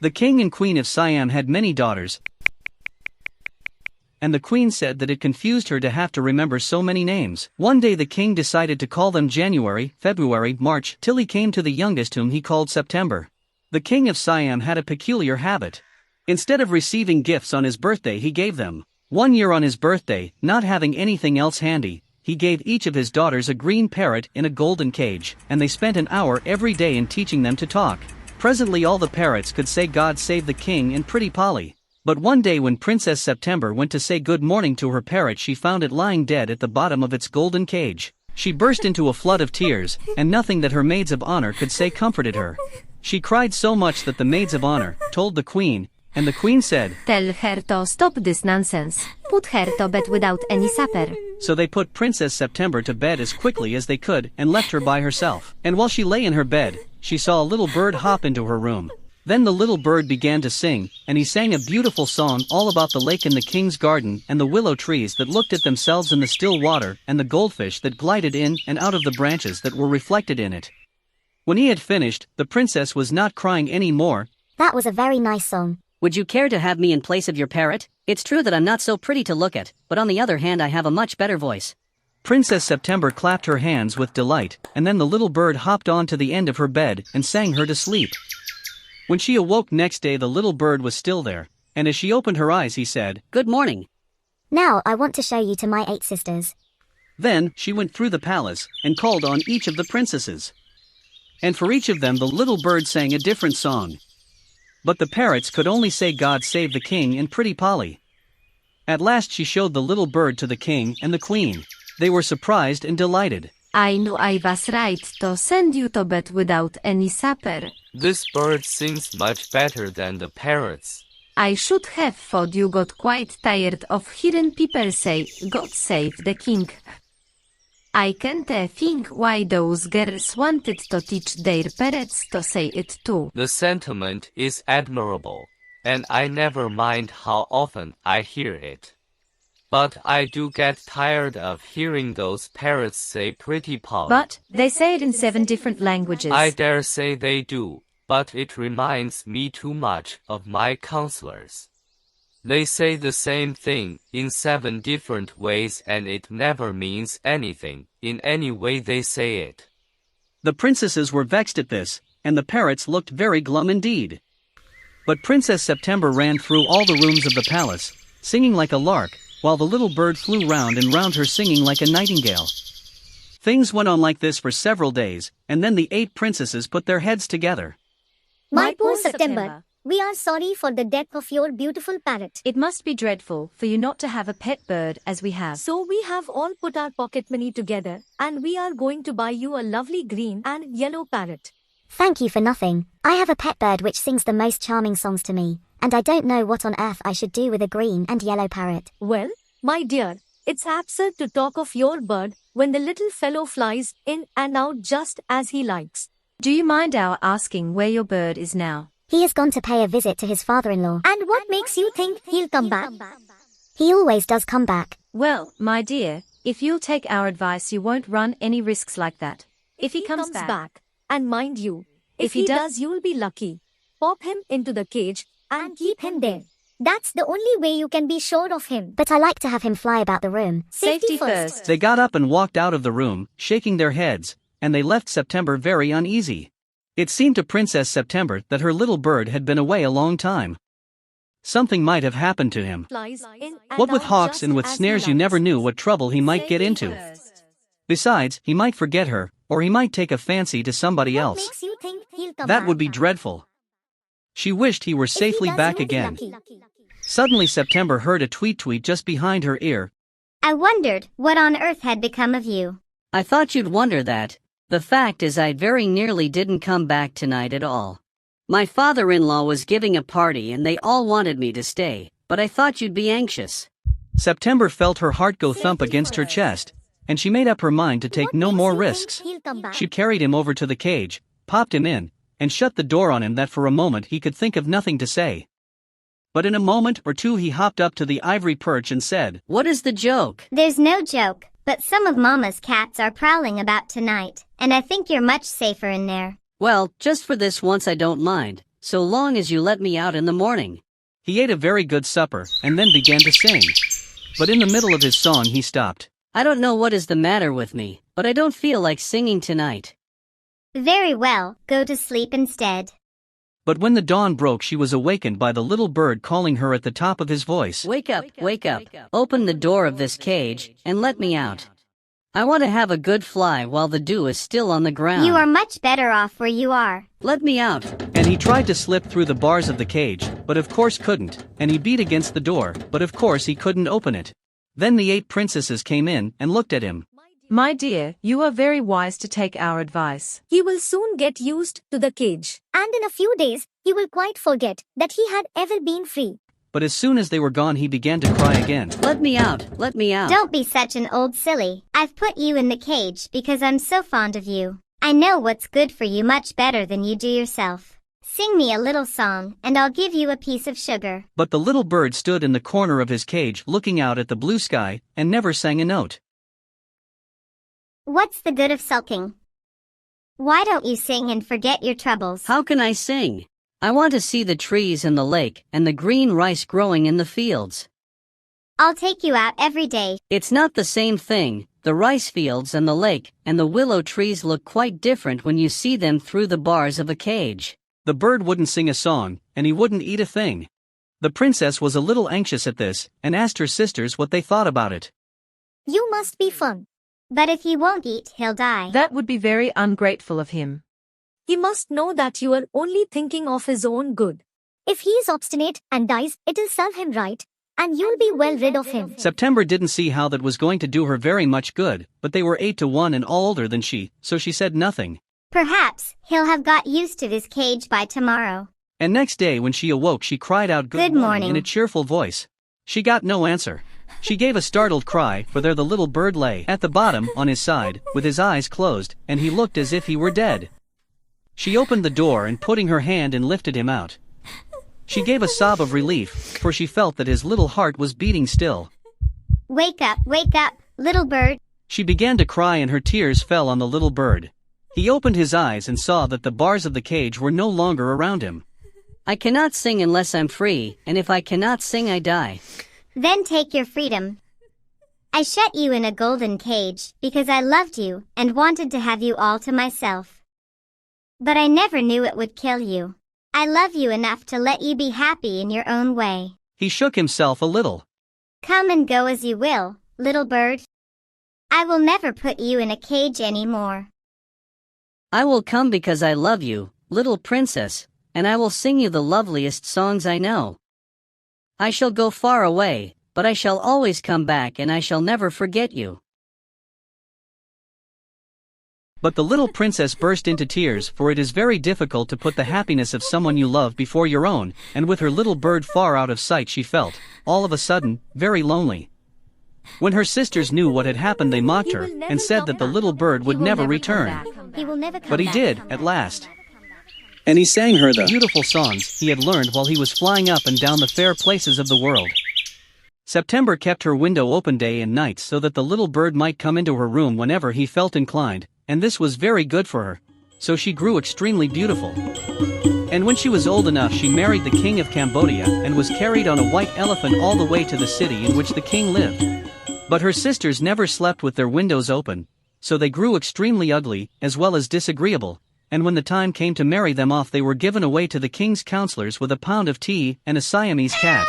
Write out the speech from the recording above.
The king and queen of Siam had many daughters, and the queen said that it confused her to have to remember so many names. One day the king decided to call them January, February, March, till he came to the youngest, whom he called September. The king of Siam had a peculiar habit. Instead of receiving gifts on his birthday, he gave them. One year on his birthday, not having anything else handy, he gave each of his daughters a green parrot in a golden cage, and they spent an hour every day in teaching them to talk. Presently all the parrots could say God save the king and Pretty Polly. But one day when Princess September went to say good morning to her parrot, she found it lying dead at the bottom of its golden cage. She burst into a flood of tears, and nothing that her maids of honor could say comforted her. She cried so much that the maids of honor told the queen, and the queen said, "Tell her to stop this nonsense. Put her to bed without any supper." So they put Princess September to bed as quickly as they could and left her by herself. And while she lay in her bed, she saw a little bird hop into her room. Then the little bird began to sing, and he sang a beautiful song all about the lake in the king's garden, and the willow trees that looked at themselves in the still water, and the goldfish that glided in and out of the branches that were reflected in it. When he had finished, the princess was not crying any more. That was a very nice song. Would you care to have me in place of your parrot? It's true that I'm not so pretty to look at, but on the other hand I have a much better voice. Princess September clapped her hands with delight, and then the little bird hopped on to the end of her bed and sang her to sleep. When she awoke next day, the little bird was still there, and as she opened her eyes he said, "Good morning." Now I want to show you to my 8 sisters. Then she went through the palace and called on each of the princesses. And for each of them the little bird sang a different song. But the parrots could only say God save the king and Pretty Polly. At last she showed the little bird to the king and the queen. They were surprised and delighted. "I knew I was right to send you to bed without any supper. This bird sings much better than the parrots. I should have thought you got quite tired of hearing people say, God save the king. I can't think why those girls wanted to teach their parrots to say it too." The sentiment is admirable, and I never mind how often I hear it. But I do get tired of hearing those parrots say Pretty Polly. But they say it in 7 different languages. I dare say they do, but it reminds me too much of my counselors. They say the same thing in 7 different ways and it never means anything in any way they say it. The princesses were vexed at this, and the parrots looked very glum indeed. But Princess September ran through all the rooms of the palace, singing like a lark, while the little bird flew round and round her singing like a nightingale. Things went on like this for several days, and then the 8 princesses put their heads together. My poor September, we are sorry for the death of your beautiful parrot. It must be dreadful for you not to have a pet bird as we have. So we have all put our pocket money together, and we are going to buy you a lovely green and yellow parrot. Thank you for nothing. I have a pet bird which sings the most charming songs to me, and I don't know what on earth I should do with a green and yellow parrot. Well, my dear, it's absurd to talk of your bird when the little fellow flies in and out just as he likes. Do you mind our asking where your bird is now? He has gone to pay a visit to his father-in-law. And what makes you think he'll come back? He always does come back. Well, my dear, if you'll take our advice you won't run any risks like that. If he comes back, and mind you, if he does, you'll be lucky. Pop him into the cage and keep him there. That's the only way you can be sure of him. But I like to have him fly about the room. Safety first. They got up and walked out of the room, shaking their heads, and they left September very uneasy. It seemed to Princess September that her little bird had been away a long time. Something might have happened to him. What with hawks and with snares, you never knew what trouble he might get into. Besides, he might forget her, or he might take a fancy to somebody else. That would be dreadful. She wished he were safely back again. Suddenly September heard a tweet just behind her ear. I wondered what on earth had become of you. I thought you'd wonder that. The fact is I very nearly didn't come back tonight at all. My father-in-law was giving a party and they all wanted me to stay, but I thought you'd be anxious. September felt her heart go thump against her chest, and she made up her mind to take no more risks. She carried him over to the cage, popped him in, and shut the door on him that for a moment he could think of nothing to say. But in a moment or two he hopped up to the ivory perch and said, "What is the joke?" There's no joke, but some of Mama's cats are prowling about tonight, and I think you're much safer in there. Well, just for this once I don't mind. so long as you let me out in the morning. He ate a very good supper, and then began to sing. But in the middle of his song he stopped. I don't know what is the matter with me, but I don't feel like singing tonight. Very well, go to sleep instead. But when the dawn broke she was awakened by the little bird calling her at the top of his voice. Wake up, wake up. Open the door of this cage, and let me out. I want to have a good fly while the dew is still on the ground. You are much better off where you are. Let me out. And he tried to slip through the bars of the cage, but of course couldn't, and he beat against the door, but of course he couldn't open it. Then the 8 princesses came in and looked at him. My dear, you are very wise to take our advice. He will soon get used to the cage. And in a few days, he will quite forget that he had ever been free. But as soon as they were gone he began to cry again. Let me out, let me out. Don't be such an old silly. I've put you in the cage because I'm so fond of you. I know what's good for you much better than you do yourself. Sing me a little song, and I'll give you a piece of sugar. But the little bird stood in the corner of his cage looking out at the blue sky, and never sang a note. What's the good of sulking? Why don't you sing and forget your troubles? How can I sing? I want to see the trees and the lake and the green rice growing in the fields. I'll take you out every day. It's not the same thing. The rice fields and the lake and the willow trees look quite different when you see them through the bars of a cage. The bird wouldn't sing a song, and he wouldn't eat a thing. The princess was a little anxious at this, and asked her sisters what they thought about it. You must be fun. But if he won't eat, he'll die. That would be very ungrateful of him. He must know that you are only thinking of his own good. If he is obstinate and dies, it'll serve him right, and you'll be well rid of him. September didn't see how that was going to do her very much good, but they were 8 to 1 and all older than she, so she said nothing. Perhaps he'll have got used to this cage by tomorrow. And next day when she awoke she cried out good morning in a cheerful voice. She got no answer. She gave a startled cry, for there the little bird lay at the bottom on his side, with his eyes closed, and he looked as if he were dead. She opened the door and putting her hand and lifted him out. She gave a sob of relief, for she felt that his little heart was beating still. Wake up, little bird. She began to cry and her tears fell on the little bird. He opened his eyes and saw that the bars of the cage were no longer around him. I cannot sing unless I'm free, and if I cannot sing I die. Then take your freedom. I shut you in a golden cage because I loved you and wanted to have you all to myself. But I never knew it would kill you. I love you enough to let you be happy in your own way. He shook himself a little. Come and go as you will, little bird. I will never put you in a cage anymore. I will come because I love you, little princess, and I will sing you the loveliest songs I know. I shall go far away, but I shall always come back and I shall never forget you. But the little princess burst into tears, for it is very difficult to put the happiness of someone you love before your own, and with her little bird far out of sight she felt, all of a sudden, very lonely. When her sisters knew what had happened they mocked her, and said that the little bird would never return. But he did, at last. And he sang her the beautiful songs he had learned while he was flying up and down the fair places of the world. September kept her window open day and night so that the little bird might come into her room whenever he felt inclined, and this was very good for her. So she grew extremely beautiful. And when she was old enough she married the king of Cambodia and was carried on a white elephant all the way to the city in which the king lived. But her sisters never slept with their windows open, so they grew extremely ugly, as well as disagreeable, and when the time came to marry them off they were given away to the king's counselors with a pound of tea and a Siamese cat.